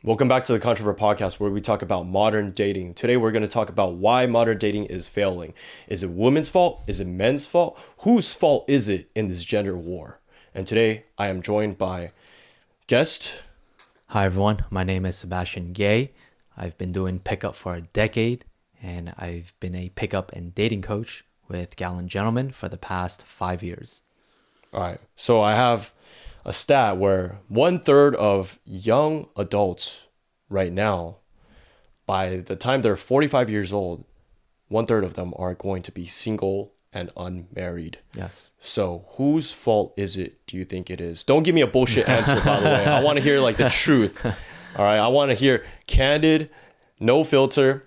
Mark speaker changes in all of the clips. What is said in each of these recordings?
Speaker 1: Welcome back to the Controvert podcast where we talk about modern dating. Today we're going to talk about why modern dating is failing. Is it women's fault? Is it men's fault? Whose fault is it in this gender war? And today I am joined by guest.
Speaker 2: Hi everyone, my name is Sebastian Gay. I've been doing pickup for a decade and I've been a pickup and dating coach with Gallant Gentlemen for the past 5 years.
Speaker 1: All right. So I have a stat where 1/3 of young adults right now, by the time they're 45 years old, 1/3 of them are going to be single and unmarried.
Speaker 2: Yes.
Speaker 1: So whose fault is it, do you think it is? Don't give me a bullshit answer, by the way. I want to hear like the truth. All right. I want to hear candid, no filter,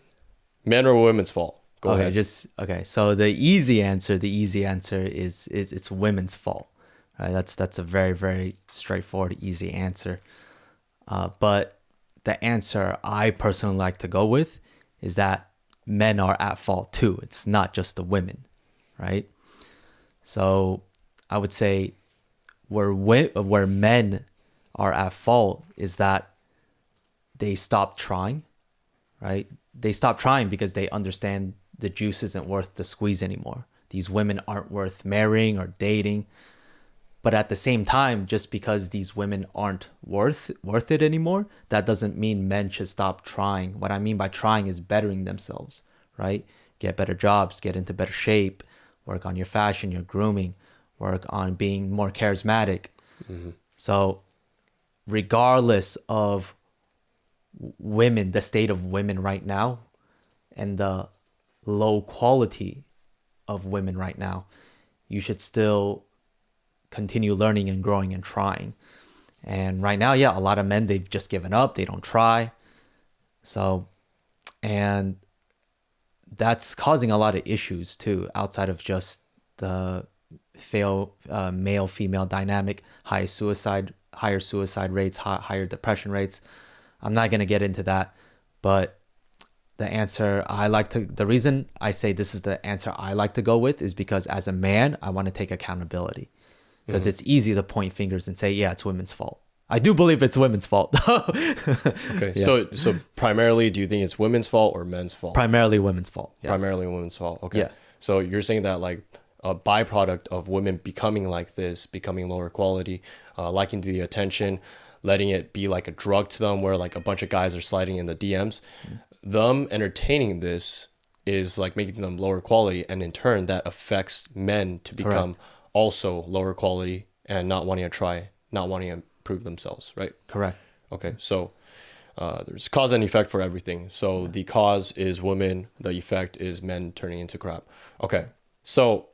Speaker 1: men or women's fault. Go ahead.
Speaker 2: So the easy answer is it's women's fault. Right? That's a very, very straightforward, easy answer. But the answer I personally like to go with is that men are at fault too. It's not just the women, right? So I would say where men are at fault is that they stop trying, right? They stop trying because they understand the juice isn't worth the squeeze anymore. These women aren't worth marrying or dating. But at the same time, just because these women aren't worth it anymore, that doesn't mean men should stop trying. What I mean by trying is bettering themselves, right? Get better jobs, get into better shape, work on your fashion, your grooming, work on being more charismatic. Mm-hmm. So regardless of women, the state of women right now, and the low quality of women right now, you should still continue learning and growing and trying. And right now, a lot of men, they've just given up. They don't try. So, and that's causing a lot of issues too, outside of just the male-female dynamic, higher suicide rates, higher depression rates. I'm not going to get into that, but the reason I say this is the answer I like to go with is because as a man, I want to take accountability. Because it's easy to point fingers and say, yeah, it's women's fault. I do believe it's women's fault.
Speaker 1: Okay. Yeah. So primarily, do you think it's women's fault or men's fault?
Speaker 2: Primarily women's fault.
Speaker 1: Yes. Primarily women's fault. Okay.
Speaker 2: Yeah.
Speaker 1: So you're saying that like a byproduct of women becoming like this, becoming lower quality, liking the attention, letting it be like a drug to them where like a bunch of guys are sliding in the DMs, them entertaining this is like making them lower quality. And in turn, that affects men to become also lower quality and not wanting to try, not wanting to improve themselves, right?
Speaker 2: Correct.
Speaker 1: Okay, so there's cause and effect for everything. So the cause is women, the effect is men turning into crap. Okay, so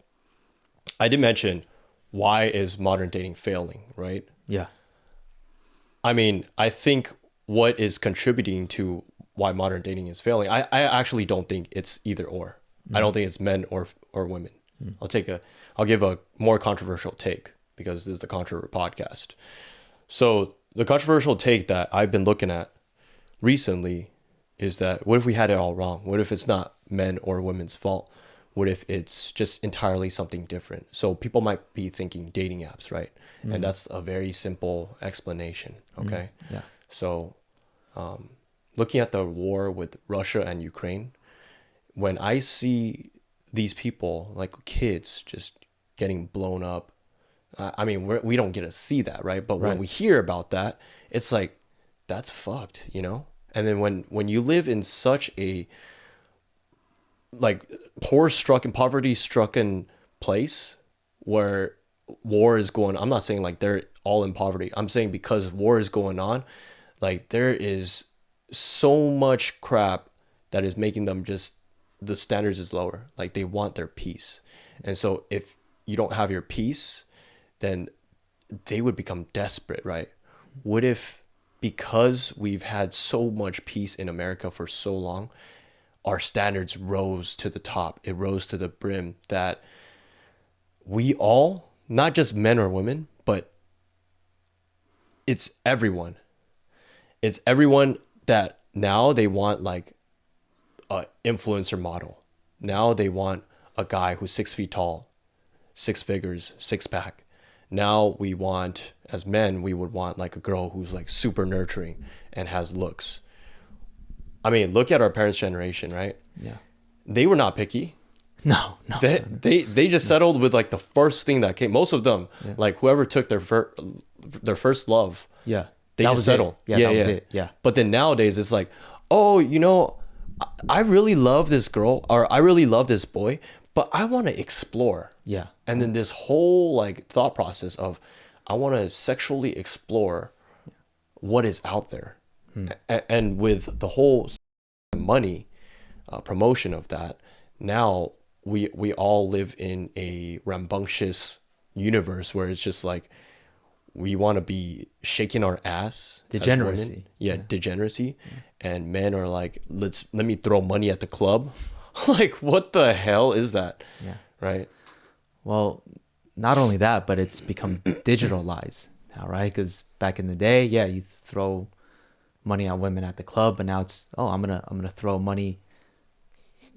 Speaker 1: I did mention why is modern dating failing, right?
Speaker 2: Yeah.
Speaker 1: I mean, I think what is contributing to why modern dating is failing, I actually don't think it's either or. I don't think it's men or women. I'll give a more controversial take because this is the Controvert podcast. So the controversial take that I've been looking at recently is that what if we had it all wrong? What if it's not men or women's fault? What if it's just entirely something different? So people might be thinking dating apps, right? And that's a very simple explanation, okay?
Speaker 2: Yeah.
Speaker 1: So looking at the war with Russia and Ukraine, when I see these people, like kids, just getting blown up. I mean, we don't get to see that, right? But when we hear about that, it's like, that's fucked, you know? And then when you live in such a like poverty-stricken place where war is going, I'm not saying like they're all in poverty. I'm saying because war is going on, like there is so much crap that is making them just, the standards is lower. Like they want their peace. And so if you don't have your peace, then they would become desperate, right? What if, because we've had so much peace in America for so long, our standards rose to the top, it rose to the brim, that we all, not just men or women, but it's everyone that now they want like a influencer model. Now they want a guy who's 6 feet tall, 6 figures, 6-pack. Now we want, as men, we would want like a girl who's like super nurturing and has looks. I mean, look at our parents' generation, right?
Speaker 2: Yeah.
Speaker 1: They were not picky.
Speaker 2: No, no.
Speaker 1: They just settled with like the first thing that came. Most of them,
Speaker 2: Yeah.
Speaker 1: like whoever took their first love,
Speaker 2: Yeah.
Speaker 1: they
Speaker 2: That
Speaker 1: just
Speaker 2: was
Speaker 1: settled.
Speaker 2: it. Yeah, that was it. Yeah.
Speaker 1: But then nowadays it's like, oh, I really love this girl or I really love this boy, but I want to explore.
Speaker 2: Yeah.
Speaker 1: And then this whole like thought process of I want to sexually explore what is out there. And with the whole money promotion of that, now we all live in a rambunctious universe where it's just like we want to be shaking our ass as women.
Speaker 2: Degeneracy.
Speaker 1: Degeneracy. And men are like, let me throw money at the club. Like, what the hell is that?
Speaker 2: Yeah.
Speaker 1: Right.
Speaker 2: Well, not only that, but it's become digitalized now, right? Because back in the day, yeah, you throw money at women at the club, but now it's, oh, I'm gonna throw money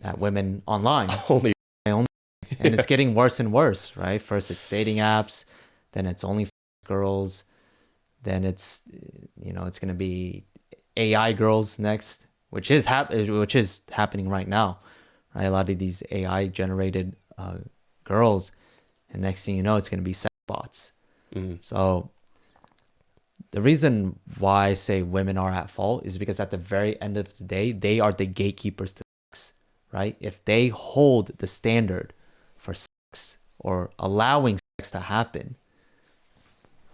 Speaker 2: at women online.
Speaker 1: Only.
Speaker 2: And it's getting worse and worse, right? First it's dating apps, then it's only girls, then it's it's gonna be AI girls next, which is happening right now, right? A lot of these AI generated girls, and next thing you know, it's gonna be sex bots. So the reason why I say women are at fault is because at the very end of the day, they are the gatekeepers to sex, right? If they hold the standard for sex or allowing sex to happen,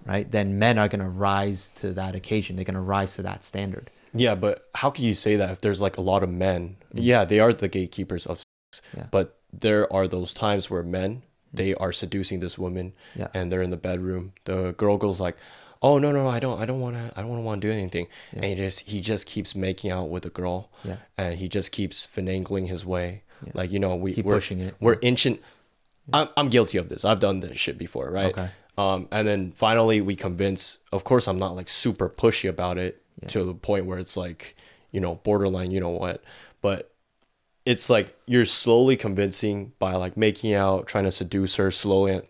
Speaker 2: right, then men are going to rise to that occasion. They're going to rise to that standard.
Speaker 1: Yeah, but how can you say that if there's like a lot of men? Yeah, they are the gatekeepers of sex, but there are those times where men, they are seducing this woman and they're in the bedroom. The girl goes like, oh no, I don't want to do anything. And he just keeps making out with the girl. And he just keeps finagling his way. Like, we're
Speaker 2: pushing it.
Speaker 1: We're inching. I'm guilty of this. I've done this shit before, right?
Speaker 2: Okay.
Speaker 1: And then finally we convince, of course I'm not like super pushy about it to the point where it's like, borderline, what, but it's like you're slowly convincing by like making out, trying to seduce her slower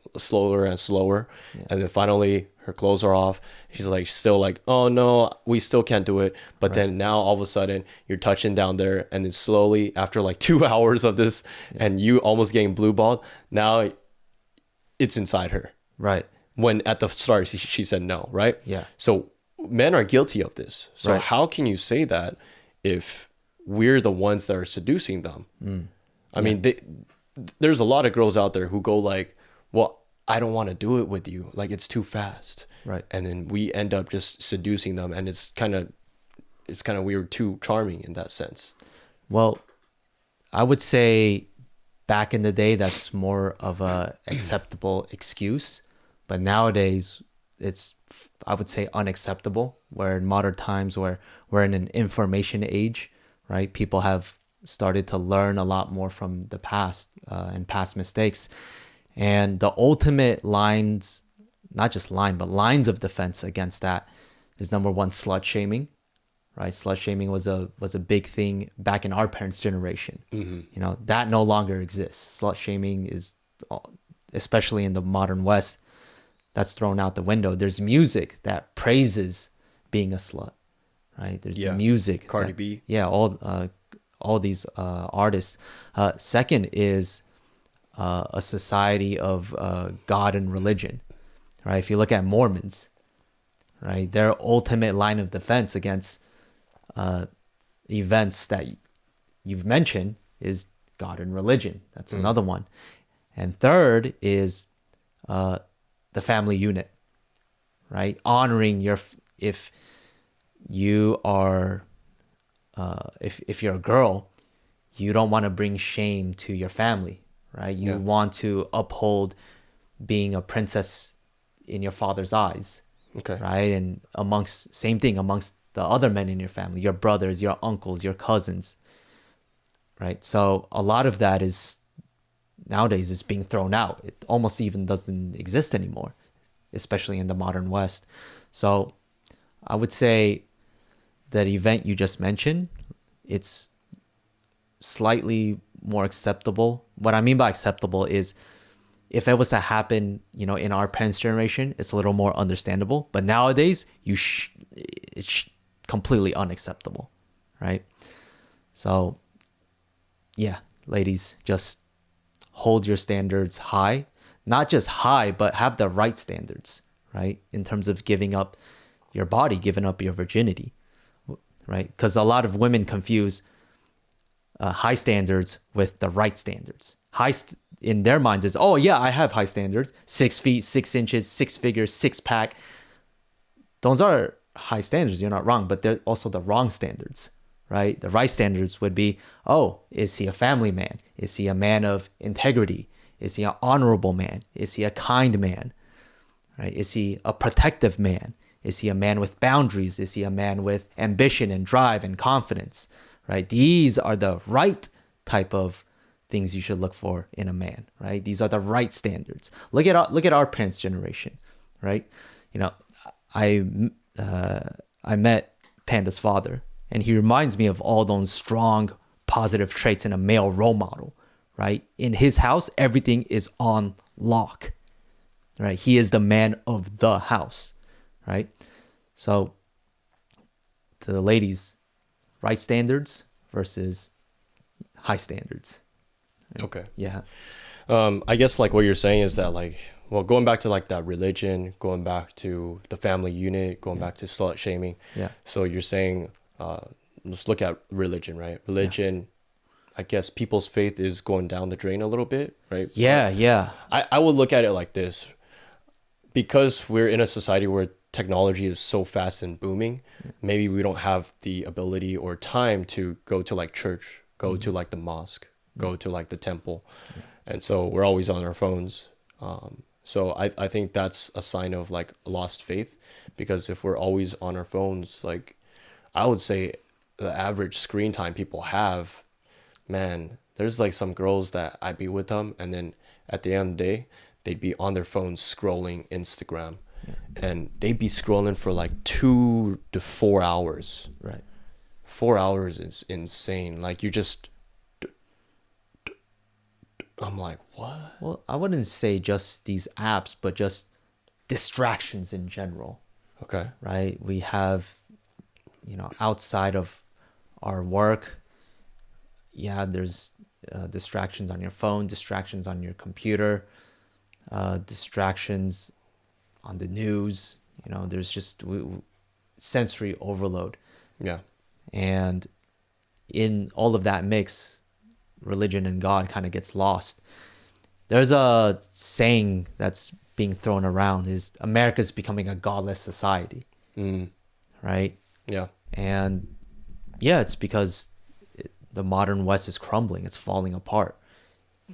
Speaker 1: and slower. And then finally her clothes are off. She's like, still like, oh no, we still can't do it. But then now all of a sudden you're touching down there, and then slowly after like 2 hours of this and you almost getting blue balled, now it's inside her.
Speaker 2: Right.
Speaker 1: When at the start she said no, right?
Speaker 2: Yeah.
Speaker 1: So men are guilty of this. So
Speaker 2: Right.
Speaker 1: how can you say that if we're the ones that are seducing them? I mean, there's a lot of girls out there who go like, well, I don't want to do it with you. Like, it's too fast.
Speaker 2: Right.
Speaker 1: And then we end up just seducing them, and it's kind of weird, too charming in that sense.
Speaker 2: Well, I would say back in the day, that's more of a acceptable excuse. But nowadays, it's, I would say, unacceptable. Where in modern times, where we're in an information age, right? People have started to learn a lot more from the past and past mistakes. And the ultimate lines, not just line, but lines of defense against that is, number one, slut shaming, right? Slut shaming was a big thing back in our parents' generation. That no longer exists. Slut shaming is, especially in the modern West, that's thrown out the window. There's music that praises being a slut, right? There's music.
Speaker 1: Cardi B.
Speaker 2: Yeah, all these artists. Second is a society of God and religion, right? If you look at Mormons, right, their ultimate line of defense against events that you've mentioned is God and religion. That's another one. And third is the family unit, right? Honoring if you are if you're a girl, you don't want to bring shame to your family, right? You want to uphold being a princess in your father's eyes, right? And amongst the other men in your family, your brothers, your uncles, your cousins, right? So a lot of that is nowadays is being thrown out. It almost even doesn't exist anymore, especially in the modern West. So I would say that event you just mentioned, it's slightly more acceptable. What I mean by acceptable is if it was to happen, in our parents' generation, it's a little more understandable. But nowadays, it's completely unacceptable, right? So, yeah, ladies, just hold your standards high. Not just high, but have the right standards, right? In terms of giving up your body, giving up your virginity, right? Because a lot of women confuse high standards with the right standards. In their minds is, oh yeah, I have high standards, 6 feet, 6 inches, 6 figures, 6-pack. Those are high standards. You're not wrong, but they're also the wrong standards, right? The right standards would be, oh, is he a family man? Is he a man of integrity? Is he an honorable man? Is he a kind man? Right? Is he a protective man? Is he a man with boundaries? Is he a man with ambition and drive and confidence? Right? These are the right type of things you should look for in a man, right? These are the right standards. Look at our parents' generation, right? I met Panda's father, and he reminds me of all those strong, positive traits in a male role model, right? In his house, everything is on lock, right? He is the man of the house, right? So, to the ladies, right standards versus high standards.
Speaker 1: Okay.
Speaker 2: Yeah.
Speaker 1: I guess like what you're saying is that like, well, going back to like that religion, going back to the family unit, going back to slut shaming.
Speaker 2: Yeah.
Speaker 1: So you're saying, let's look at religion, right? Religion, I guess people's faith is going down the drain a little bit, right?
Speaker 2: Yeah. Yeah.
Speaker 1: I would look at it like this. Because we're in a society where technology is so fast and booming, maybe we don't have the ability or time to go to like church, go to like the mosque, go to like the temple. And so we're always on our phones. So I think that's a sign of like lost faith, because if we're always on our phones, like I would say the average screen time people have, man, there's like some girls that I'd be with them, and then at the end of the day, they'd be on their phones scrolling Instagram, and they'd be scrolling for like 2 to 4 hours.
Speaker 2: Right.
Speaker 1: 4 hours is insane. Like you just, I'm like, what?
Speaker 2: Well, I wouldn't say just these apps, but just distractions in general,
Speaker 1: Okay.
Speaker 2: right? We have, outside of our work, there's distractions on your phone, distractions on your computer, distractions on the news. There's just sensory overload.
Speaker 1: Yeah.
Speaker 2: And in all of that mix, religion and God kind of gets lost. There's a saying that's being thrown around is America's becoming a godless society, right?
Speaker 1: Yeah.
Speaker 2: And it's because the modern West is crumbling. It's falling apart.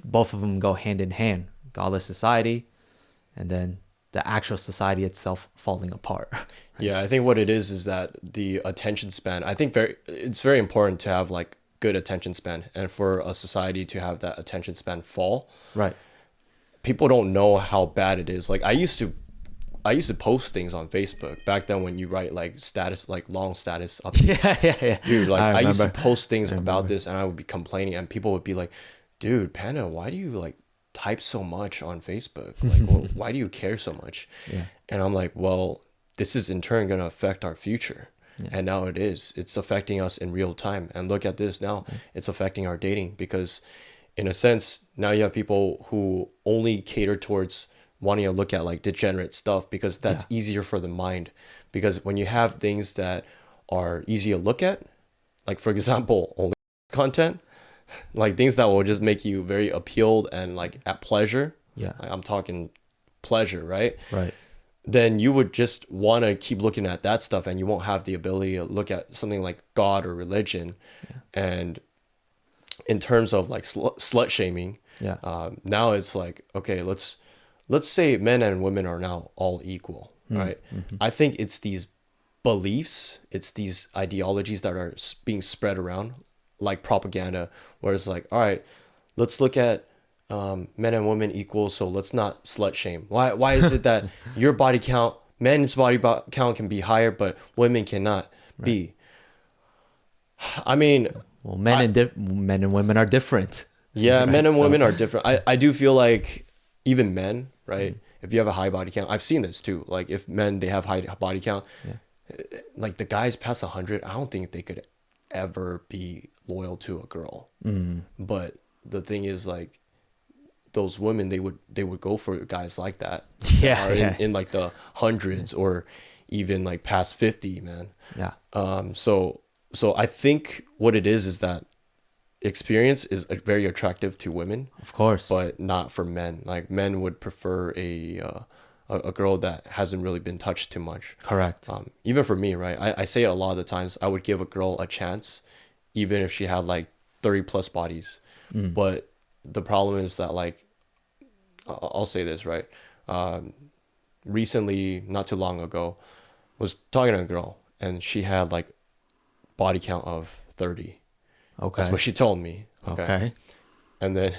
Speaker 2: Both of them go hand in hand. Godless society, and then the actual society itself falling apart.
Speaker 1: Yeah, I think what it is that the attention span, I think it's very important to have like good attention span, and for a society to have that attention span fall.
Speaker 2: Right.
Speaker 1: People don't know how bad it is. Like I used to post things on Facebook back then when you write like status, like long status updates.
Speaker 2: Yeah.
Speaker 1: Dude, like I used to
Speaker 2: remember.
Speaker 1: post things about this, and I would be complaining, and people would be like, dude, Panda, why do you like type so much on Facebook? Like, why do you care so much?
Speaker 2: Yeah.
Speaker 1: And I'm like, well, this is in turn going to affect our future. Yeah. And now it's affecting us in real time. And look at this now, it's affecting our dating, because in a sense, now you have people who only cater towards wanting to look at like degenerate stuff, because that's easier for the mind. Because when you have things that are easy to look at, like for example, only content, like things that will just make you very appealed and like at pleasure.
Speaker 2: Yeah.
Speaker 1: Like, I'm talking pleasure, right?
Speaker 2: Right.
Speaker 1: Then you would just want to keep looking at that stuff, and you won't have the ability to look at something like God or religion. And in terms of like slut shaming, now it's like, okay, let's say men and women are now all equal, right? I think it's these beliefs, it's these ideologies that are being spread around like propaganda, where it's like, all right, let's look at men and women equal, so let's not slut shame. Why is it that your body count, men's body count can be higher, but women cannot be? I mean,
Speaker 2: well, men and women are different.
Speaker 1: Yeah,
Speaker 2: right?
Speaker 1: men and women are different. I do feel like, even men, right? If you have a high body count, I've seen this too. Like if men, they have high body count,
Speaker 2: Yeah.
Speaker 1: like the guys past 100, I don't think they could ever be loyal to a girl. But the thing is, like, those women, they would go for guys like that,
Speaker 2: Yeah,
Speaker 1: are
Speaker 2: yeah.
Speaker 1: in like the hundreds or even like past 50, man.
Speaker 2: Yeah.
Speaker 1: So I think what it is that experience is very attractive to women,
Speaker 2: Of course.
Speaker 1: but not for men. Like men would prefer a girl that hasn't really been touched too much.
Speaker 2: Correct.
Speaker 1: Even for me, right? I say a lot of the times I would give a girl a chance, even if she had like 30 plus bodies. But the problem is that, like, I'll say this, right? Recently, not too long ago, was talking to a girl and she had like body count of 30.
Speaker 2: Okay.
Speaker 1: That's what she told me.
Speaker 2: Okay.
Speaker 1: And then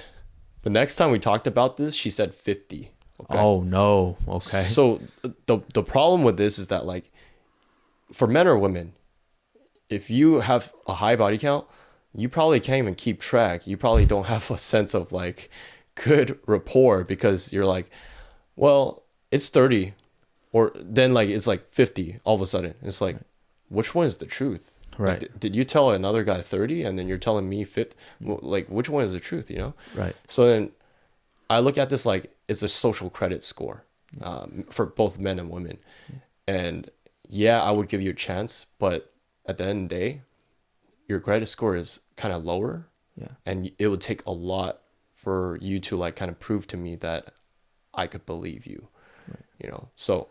Speaker 1: the next time we talked about this, she said 50. Okay.
Speaker 2: Oh no. Okay.
Speaker 1: So the problem with this is that, like, for men or women, if you have a high body count, you probably can't even keep track. You probably don't have a sense of like good rapport, because you're like, well, it's 30, or then like it's like 50 all of a sudden. It's like, which one is the truth?
Speaker 2: Right.
Speaker 1: Like, did you tell another guy 30 and then you're telling me 50? Like, which one is the truth, you know?
Speaker 2: Right.
Speaker 1: So then I look at this like it's a social credit score, for both men and women. And yeah, I would give you a chance, but at the end of the day, your credit score is kind of lower.
Speaker 2: Yeah.
Speaker 1: And it would take a lot for you to like kind of prove to me that I could believe you, you know? So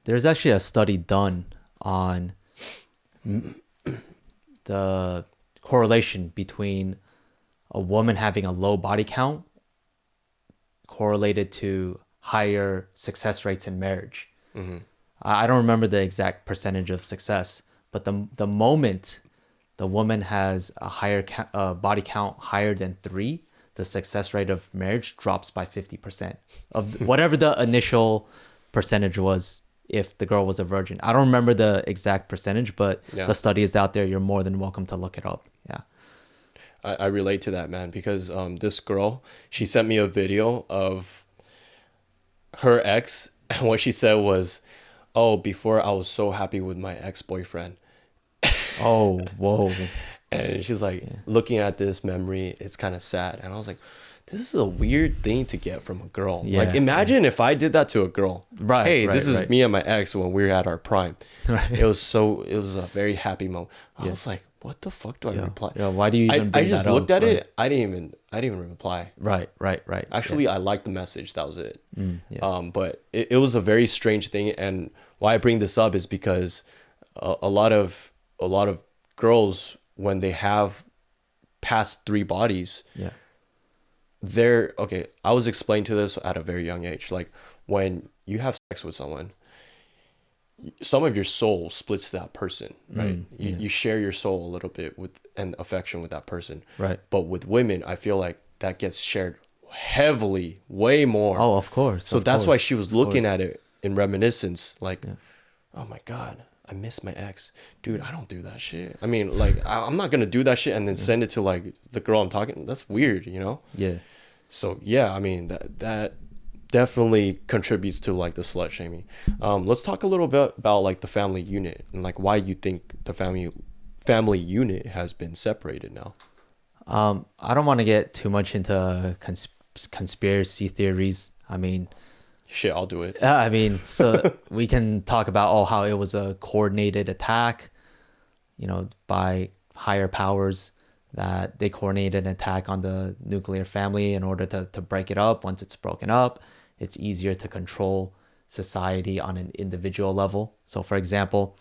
Speaker 2: There's actually a study done on the correlation between a woman having a low body count correlated to higher success rates in marriage. I don't remember the exact percentage of success, but the moment the woman has a higher body count higher than 3, the success rate of marriage drops by 50% of whatever the initial percentage was if the girl was a virgin. I don't remember the exact percentage, but the study is out there. You're more than welcome to look it up. Yeah.
Speaker 1: I relate to that, man, because this girl, she sent me a video of her ex, and what she said was, oh, before I was so happy with my ex-boyfriend.
Speaker 2: Oh, whoa.
Speaker 1: And she's like, looking at this memory, it's kind of sad. And I was like, this is a weird thing to get from a girl.
Speaker 2: Yeah,
Speaker 1: like, imagine if I did that to a girl.
Speaker 2: Right,
Speaker 1: Hey,
Speaker 2: right,
Speaker 1: this is
Speaker 2: right.
Speaker 1: me and my ex when we were at our prime.
Speaker 2: Right.
Speaker 1: It was a very happy moment. I was like, what the fuck do I reply?
Speaker 2: Yeah, why do you even
Speaker 1: I
Speaker 2: bring
Speaker 1: just
Speaker 2: that
Speaker 1: looked
Speaker 2: up?
Speaker 1: at
Speaker 2: Right.
Speaker 1: it. I didn't even reply.
Speaker 2: Right.
Speaker 1: Actually, I liked the message. That was it.
Speaker 2: Yeah.
Speaker 1: But it was a very strange thing. And why I bring this up is because a lot of girls, when they have past 3 bodies,
Speaker 2: Yeah.
Speaker 1: they're okay. I was explained to this at a very young age. Like, when you have sex with someone, some of your soul splits to that person, right? You share your soul a little bit with and affection with that person,
Speaker 2: Right.
Speaker 1: But with women, I feel like that gets shared heavily, way more.
Speaker 2: Oh, of course.
Speaker 1: So
Speaker 2: of
Speaker 1: that's why
Speaker 2: course,
Speaker 1: she was
Speaker 2: of
Speaker 1: looking
Speaker 2: course.
Speaker 1: at it in reminiscence, like, oh my God, I miss my ex. Dude, I don't do that shit. I mean, like, I'm not going to do that shit and then send it to, like, the girl I'm talking. That's weird, you know?
Speaker 2: Yeah.
Speaker 1: So, yeah, I mean, that definitely contributes to, like, the slut shaming. Let's talk a little bit about, like, the family unit and, like, why you think the family unit has been separated now.
Speaker 2: I don't want to get too much into conspiracy theories. I mean,
Speaker 1: Shit, I'll do it.
Speaker 2: I mean, so we can talk about how it was a coordinated attack, by higher powers, that they coordinated an attack on the nuclear family in order to break it up. Once it's broken up, it's easier to control society on an individual level. So, for example,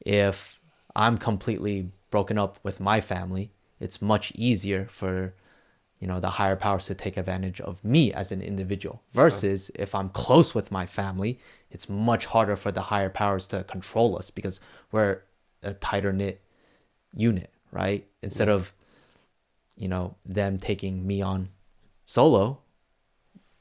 Speaker 2: if I'm completely broken up with my family, it's much easier for the higher powers to take advantage of me as an individual, versus if I'm close with my family, it's much harder for the higher powers to control us because we're a tighter knit unit, right? Instead of them taking me on solo,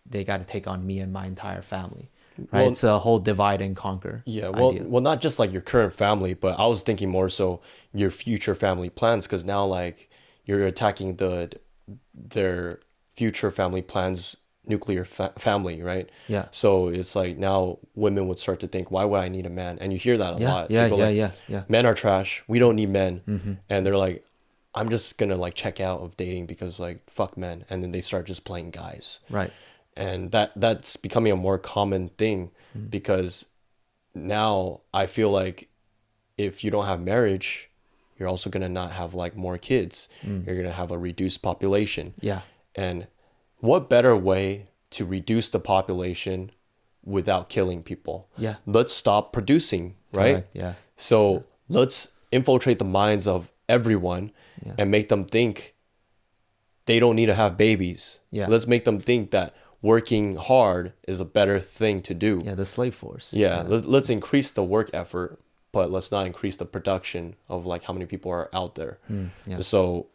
Speaker 2: they got to take on me and my entire family, right?
Speaker 1: Well,
Speaker 2: it's a whole divide and conquer.
Speaker 1: Yeah,
Speaker 2: idea.
Speaker 1: well, not just like your current family, but I was thinking more so your future family plans, because now, like, you're attacking their future family plans nuclear family, right?
Speaker 2: Yeah.
Speaker 1: So it's like now women would start to think, why would I need a man? And you hear that a
Speaker 2: Yeah.
Speaker 1: lot.
Speaker 2: Yeah.
Speaker 1: People are
Speaker 2: Yeah.
Speaker 1: like,
Speaker 2: Yeah. Yeah.
Speaker 1: men are trash. We don't need men.
Speaker 2: Mm-hmm.
Speaker 1: And they're like, I'm just gonna like check out of dating because like fuck men. And then they start just playing guys.
Speaker 2: Right.
Speaker 1: And that's becoming a more common thing because now I feel like if you don't have marriage, you're also gonna not have like more kids. You're gonna have a reduced population.
Speaker 2: Yeah.
Speaker 1: And what better way to reduce the population without killing people?
Speaker 2: Yeah.
Speaker 1: Let's stop producing, right?
Speaker 2: Correct. Yeah.
Speaker 1: So let's infiltrate the minds of everyone
Speaker 2: Yeah.
Speaker 1: and make them think they don't need to have babies.
Speaker 2: Yeah.
Speaker 1: Let's make them think that working hard is a better thing to do.
Speaker 2: Yeah. The slave force.
Speaker 1: Yeah, let's increase the work effort, but let's not increase the production of like how many people are out there.
Speaker 2: Yeah.
Speaker 1: So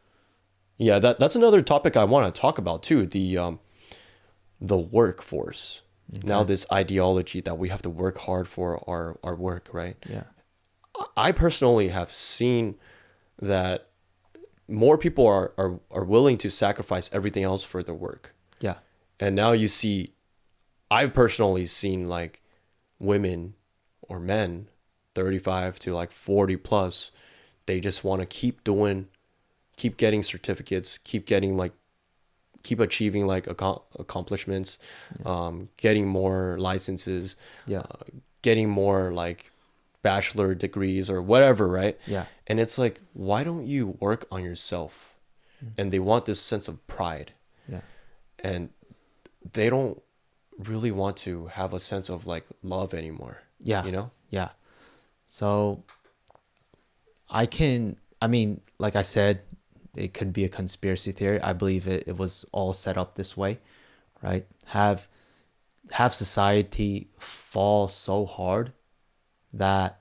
Speaker 1: yeah, that's another topic I want to talk about too, the workforce. Now this ideology that we have to work hard for our work, right?
Speaker 2: Yeah.
Speaker 1: I personally have seen that more people are willing to sacrifice everything else for their work.
Speaker 2: Yeah.
Speaker 1: And now you see, I've personally seen like women or men 35 to like 40 plus, they just want to keep getting certificates, keep achieving like accomplishments, getting more licenses,
Speaker 2: Yeah.
Speaker 1: getting more like bachelor degrees or whatever, right?
Speaker 2: Yeah.
Speaker 1: And it's like, why don't you work on yourself? And they want this sense of pride.
Speaker 2: Yeah.
Speaker 1: And they don't really want to have a sense of like love anymore.
Speaker 2: Yeah.
Speaker 1: You know?
Speaker 2: Yeah. So I mean, like I said, it could be a conspiracy theory. I believe it was all set up this way, right? Have society fall so hard that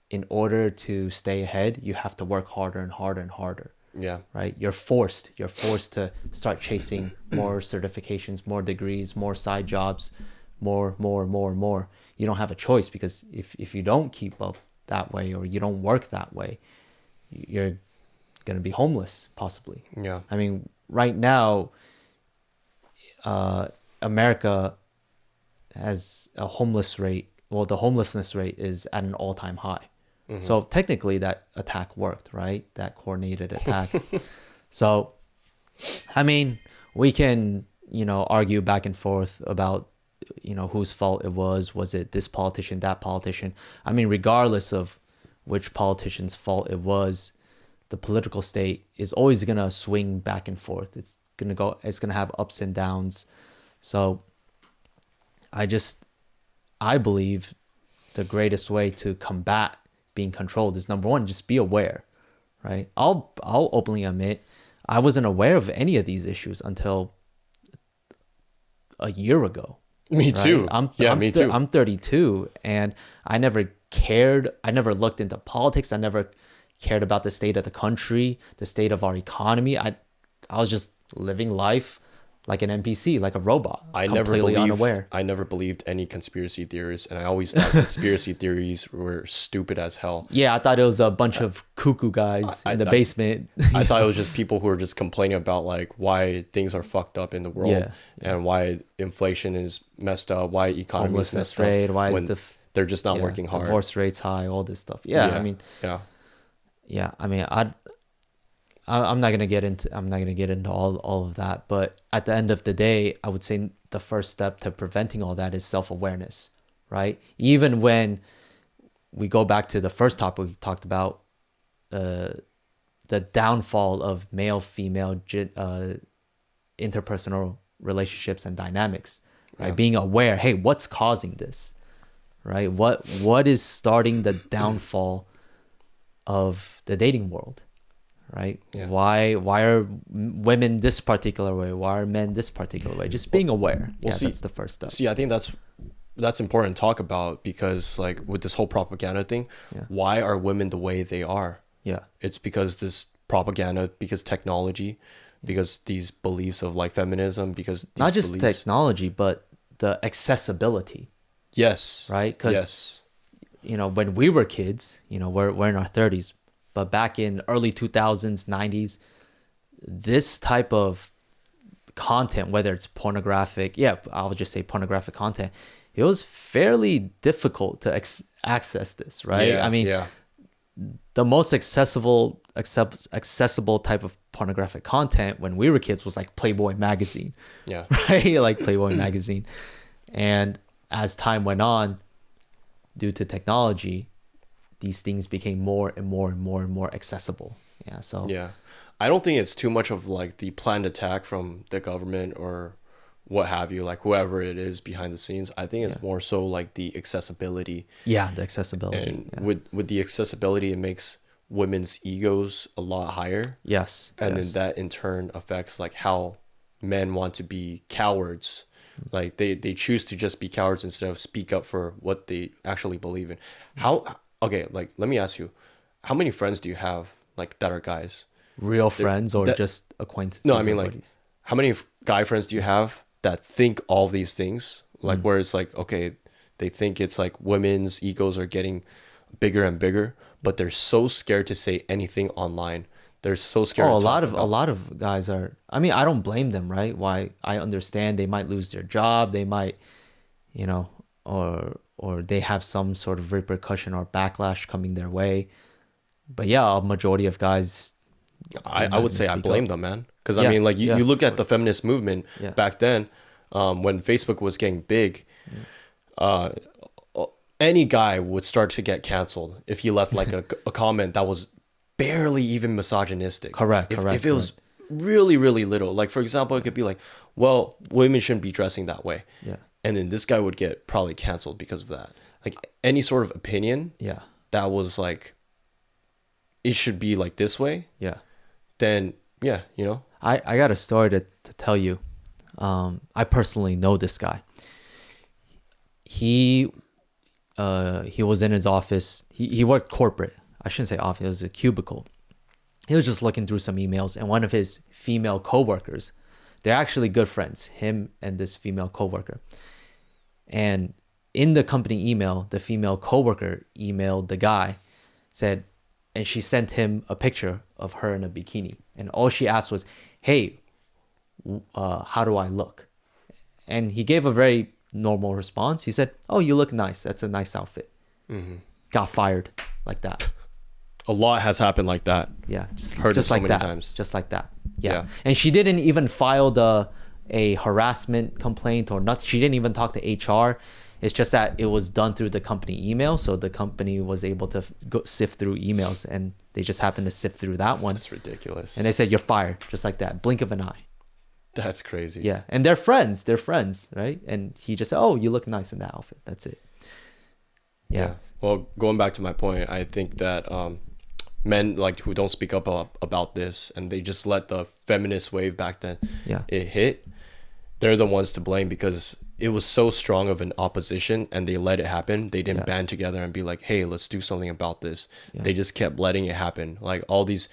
Speaker 2: in order to stay ahead, you have to work harder and harder and harder.
Speaker 1: Yeah.
Speaker 2: Right? You're forced to start chasing more certifications, more degrees, more side jobs, more. You don't have a choice, because if you don't keep up that way, or you don't work that way, you're going to be homeless, possibly.
Speaker 1: Yeah.
Speaker 2: I mean, right now, America has a homeless rate. Well, the homelessness rate is at an all-time high. So technically that attack worked, right? That coordinated attack. So, I mean, we can, argue back and forth about, whose fault it was. Was it this politician, that politician? I mean, regardless of which politician's fault it was, the political state is always going to swing back and forth. It's going to have ups and downs. So I believe the greatest way to combat being controlled is, number one, just be aware, right? I'll openly admit I wasn't aware of any of these issues until a year ago.
Speaker 1: Me
Speaker 2: right?
Speaker 1: too. Me too.
Speaker 2: I'm 32, and I never cared. I never looked into politics. I never cared about the state of the country, the state of our economy. I was just living life like an NPC, like a robot, completely unaware.
Speaker 1: I never believed any conspiracy theories, and I always thought conspiracy theories were stupid as hell.
Speaker 2: Yeah, I thought it was a bunch of cuckoo guys in the basement.
Speaker 1: I thought it was just people who were just complaining about like why things are fucked up in the world, and why inflation is messed up, why economy is messed
Speaker 2: rate,
Speaker 1: up,
Speaker 2: why
Speaker 1: when
Speaker 2: is
Speaker 1: they're just not working hard.
Speaker 2: Divorce rates high, all this stuff. Yeah, I mean, I'm not gonna get into all of that, but at the end of the day, I would say the first step to preventing all that is self-awareness, right? Even when we go back to the first topic we talked about, the downfall of male-female interpersonal relationships and dynamics, right?
Speaker 1: Yeah.
Speaker 2: Being aware, hey, what's causing this, right? What is starting the downfall of the dating world? Right?
Speaker 1: Yeah.
Speaker 2: Why are women this particular way? Why are men this particular way? Just being aware. That's the first step.
Speaker 1: See, I think that's important to talk about, because like with this whole propaganda thing, why are women the way they are?
Speaker 2: Yeah.
Speaker 1: It's because this propaganda, because technology, because these beliefs of like feminism, because these
Speaker 2: not just technology, but the accessibility.
Speaker 1: Yes.
Speaker 2: Right? Because when we were kids, we're in our 30s. But back in early 2000s, 90s, this type of content, whether it's pornographic, yeah, I'll just say pornographic content, it was fairly difficult to access this, right?
Speaker 1: Yeah,
Speaker 2: I mean,
Speaker 1: yeah,
Speaker 2: the most accessible type of pornographic content when we were kids was like Playboy magazine,
Speaker 1: yeah.
Speaker 2: right? Like Playboy magazine. And as time went on, due to technology, these things became more and more and more and more accessible. Yeah. So
Speaker 1: Yeah. I don't think it's too much of like the planned attack from the government or what have you, like whoever it is behind the scenes. I think it's more so like the accessibility.
Speaker 2: yeah, the accessibility.
Speaker 1: And
Speaker 2: Yeah.
Speaker 1: with the accessibility, it makes women's egos a lot higher.
Speaker 2: Yes.
Speaker 1: And
Speaker 2: yes.
Speaker 1: then that in turn affects like how men want to be cowards. Like they choose to just be cowards instead of speak up for what they actually believe in. How okay, like let me ask you, how many friends do you have like that are guys?
Speaker 2: Real friends or
Speaker 1: that-
Speaker 2: just acquaintances?
Speaker 1: No, I mean
Speaker 2: or
Speaker 1: like
Speaker 2: buddies?
Speaker 1: how many guy friends do you have that think all these things? Like where it's like, okay, they think it's like women's egos are getting bigger and bigger, but they're so scared to say anything online. They're so scared
Speaker 2: Oh,
Speaker 1: to talk about.
Speaker 2: a lot of guys are. I mean, I don't blame them, right? Why? I understand they might lose their job, they might, you know, or they have some sort of repercussion or backlash coming their way. But yeah, a majority of guys.
Speaker 1: I would say I blame them, man. Because I
Speaker 2: Yeah,
Speaker 1: mean, like
Speaker 2: yeah,
Speaker 1: you look
Speaker 2: for
Speaker 1: at the feminist movement
Speaker 2: Yeah.
Speaker 1: back then, when Facebook was getting big, uh, any guy would start to get canceled if he left like a comment that was barely even misogynistic.
Speaker 2: Correct,
Speaker 1: If it was really, really little. Like, for example, it could be like, well, women shouldn't be dressing that way.
Speaker 2: Yeah.
Speaker 1: And then this guy would get probably canceled because of that. Like, any sort of opinion
Speaker 2: Yeah.
Speaker 1: that was like, it should be like this way,
Speaker 2: Yeah.
Speaker 1: then, yeah, you know?
Speaker 2: I got a story to tell you. I personally know this guy. He was in his office. He worked corporate. I shouldn't say office. It was a cubicle. He was just looking through some emails, and one of his female coworkers, they're actually good friends, him and this female coworker. And in the company email, the female coworker emailed the guy, said, and she sent him a picture of her in a bikini. And all she asked was, hey, how do I look? And he gave a very normal response. He said, oh, you look nice. That's a nice outfit. Got fired like that.
Speaker 1: A lot has happened like that.
Speaker 2: Yeah,
Speaker 1: Heard it
Speaker 2: just
Speaker 1: so
Speaker 2: like
Speaker 1: many
Speaker 2: that.
Speaker 1: times.
Speaker 2: Just like that. Yeah.
Speaker 1: Yeah.
Speaker 2: And she didn't even file a harassment complaint or nothing. She didn't even talk to HR. It's just that it was done through the company email, so the company was able to sift through emails, and they just happened to sift through that one.
Speaker 1: That's ridiculous.
Speaker 2: And they said, you're fired, just like that, blink of an eye.
Speaker 1: That's crazy.
Speaker 2: Yeah, and they're friends, right? And he just said, oh, you look nice in that outfit. That's it. Yeah.
Speaker 1: Well, going back to my point, I think that men like who don't speak up about this and they just let the feminist wave back then it hit, they're the ones to blame because it was so strong of an opposition and they let it happen. They didn't band together and be like, hey, let's do something about this. They just kept letting it happen. Like all these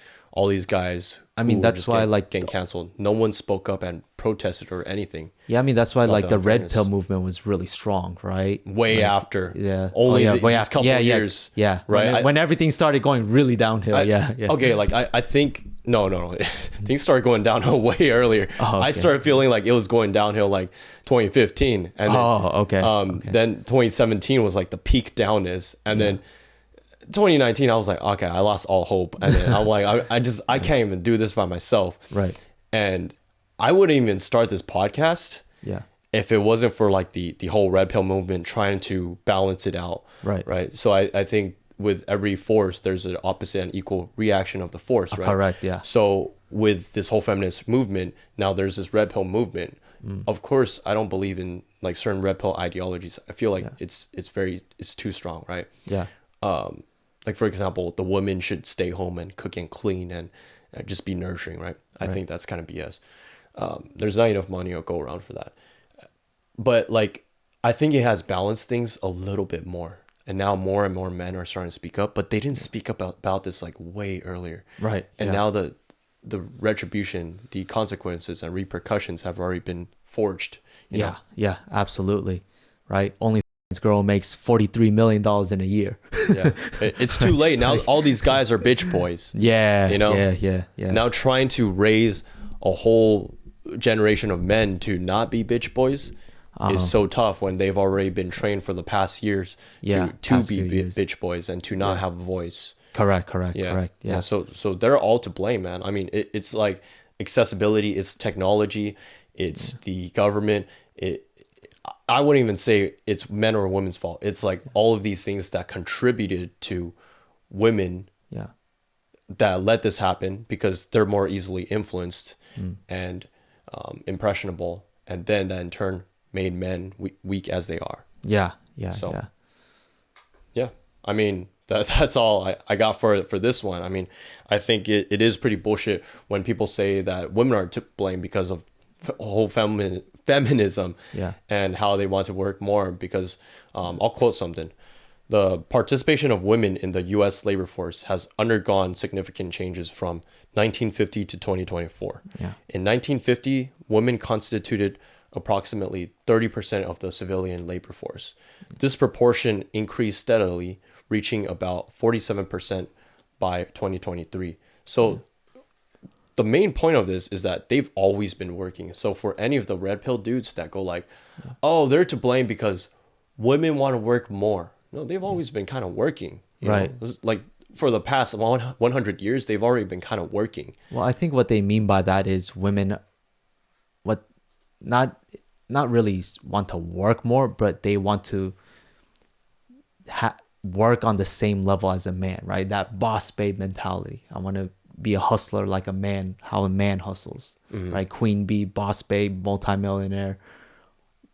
Speaker 1: guys,
Speaker 2: I mean,
Speaker 1: who were
Speaker 2: that's
Speaker 1: just
Speaker 2: why like
Speaker 1: getting canceled. No one spoke up and protested or anything.
Speaker 2: Yeah, I mean that's why like
Speaker 1: the
Speaker 2: the red
Speaker 1: unfairness.
Speaker 2: pill movement was really strong, right?
Speaker 1: Way after.
Speaker 2: Yeah.
Speaker 1: Only
Speaker 2: way
Speaker 1: these
Speaker 2: after.
Speaker 1: couple
Speaker 2: Yeah,
Speaker 1: years.
Speaker 2: Yeah.
Speaker 1: Right.
Speaker 2: When everything started going really downhill. Yeah.
Speaker 1: Okay, like I think no. Things started going downhill way earlier.
Speaker 2: Oh, okay.
Speaker 1: I started feeling like it was going downhill like 2015, and then 2017 was like the peak downness, and then 2019 I was like, okay, I lost all hope, and then I'm like, I can't even do this by myself.
Speaker 2: Right.
Speaker 1: And I wouldn't even start this podcast.
Speaker 2: Yeah.
Speaker 1: If it wasn't for like the whole red pill movement trying to balance it out. Right. So I think with every force, there's an opposite and equal reaction of the force, right?
Speaker 2: Correct, yeah.
Speaker 1: So with this whole feminist movement, now there's this red pill movement. Of course, I don't believe in like certain red pill ideologies. I feel like it's too strong, right?
Speaker 2: Yeah.
Speaker 1: Like for example, the woman should stay home and cook and clean and just be nurturing, right? I think that's kind of BS. There's not enough money to go around for that. But like, I think it has balanced things a little bit more. And now more and more men are starting to speak up, but they didn't speak up about this like way earlier.
Speaker 2: Right.
Speaker 1: And now the retribution, the consequences and repercussions have already been forged. You know?
Speaker 2: Yeah, absolutely. Right. Only girl makes $43 million in a year.
Speaker 1: Yeah. It's too late. Now all these guys are bitch boys.
Speaker 2: Yeah.
Speaker 1: You know?
Speaker 2: Yeah.
Speaker 1: Now trying to raise a whole generation of men to not be bitch boys is so tough when they've already been trained for the past years
Speaker 2: Yeah,
Speaker 1: to
Speaker 2: past
Speaker 1: be
Speaker 2: few years.
Speaker 1: bitch boys and to not
Speaker 2: Yeah.
Speaker 1: have a voice.
Speaker 2: Correct.
Speaker 1: Yeah.
Speaker 2: Correct. Yeah.
Speaker 1: So they're all to blame, man. I mean, it's like accessibility, it's technology, it's the government. I wouldn't even say it's men or women's fault. It's like all of these things that contributed to women
Speaker 2: Yeah.
Speaker 1: that let this happen because they're more easily influenced and impressionable, and then that in turn made men weak as they are.
Speaker 2: Yeah. Yeah.
Speaker 1: So
Speaker 2: Yeah.
Speaker 1: yeah, I mean that's all I got for this one. I mean, I think it is pretty bullshit when people say that women are to blame because of whole feminism
Speaker 2: Yeah.
Speaker 1: and how they want to work more. Because I'll quote something: the participation of women in the U.S. labor force has undergone significant changes from 1950 to 2024.
Speaker 2: Yeah.
Speaker 1: In 1950, women constituted approximately 30% of the civilian labor force. This proportion increased steadily, reaching about 47% by 2023. So the main point of this is that they've always been working. So for any of the red pill dudes that go like, oh, they're to blame because women want to work more. No, they've always been kind of working. You
Speaker 2: Right.
Speaker 1: know? It's like for the past 100 years, they've already been kind of working.
Speaker 2: Well, I think what they mean by that is women, what, not really want to work more, but they want to work on the same level as a man, right? That boss babe mentality. I want to be a hustler like a man, how a man hustles, right? Queen bee, boss babe, multimillionaire,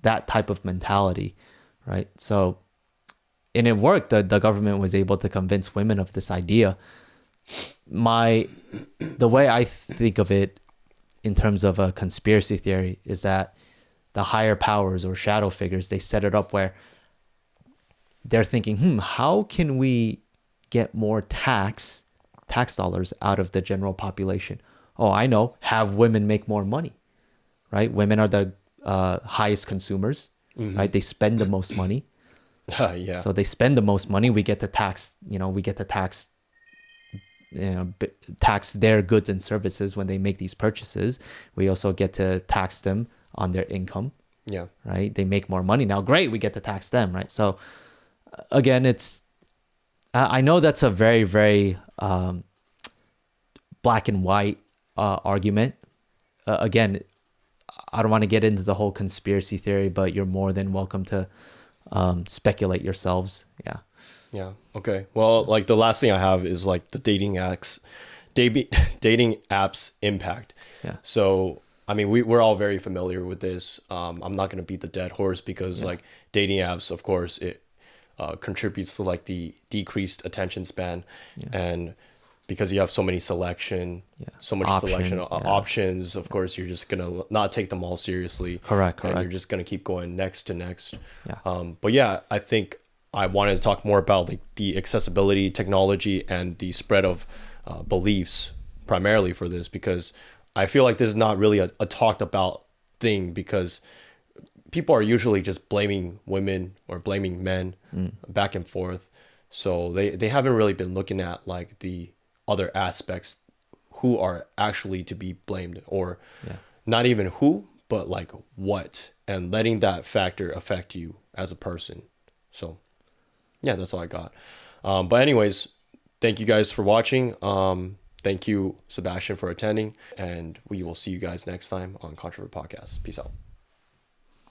Speaker 2: that type of mentality, right? So, and it worked. The government was able to convince women of this idea. The way I think of it in terms of a conspiracy theory is that the higher powers or shadow figures, they set it up where they're thinking, how can we get more tax dollars out of the general population? Oh, I know, have women make more money, right? Women are the highest consumers, right? They spend the most money.
Speaker 1: Yeah.
Speaker 2: So they spend the most money. We get to tax, tax their goods and services when they make these purchases. We also get to tax them on their income,
Speaker 1: Yeah.
Speaker 2: right? They make more money now. Great, we get to tax them, right? So again, I know that's a very, very black and white argument. Again, I don't want to get into the whole conspiracy theory, but you're more than welcome to speculate yourselves. Yeah.
Speaker 1: Yeah. Okay. Well, like the last thing I have is like the dating apps impact.
Speaker 2: Yeah.
Speaker 1: So, I mean, we're all very familiar with this. I'm not going to beat the dead horse because like dating apps, of course, it contributes to like the decreased attention span, and because you have so many so much options, of course, you're just gonna not take them all seriously.
Speaker 2: Correct.
Speaker 1: And you're just gonna keep going next to next.
Speaker 2: Yeah.
Speaker 1: But yeah, I think I wanted to talk more about like the accessibility, technology, and the spread of beliefs primarily for this, because I feel like this is not really a talked about thing, because people are usually just blaming women or blaming men back and forth. So they haven't really been looking at like the other aspects who are actually to be blamed, or not even who, but like what, and letting that factor affect you as a person. So yeah, that's all I got. But anyways, thank you guys for watching. Thank you, Sebastian, for attending, and we will see you guys next time on Controvert Podcast. Peace out.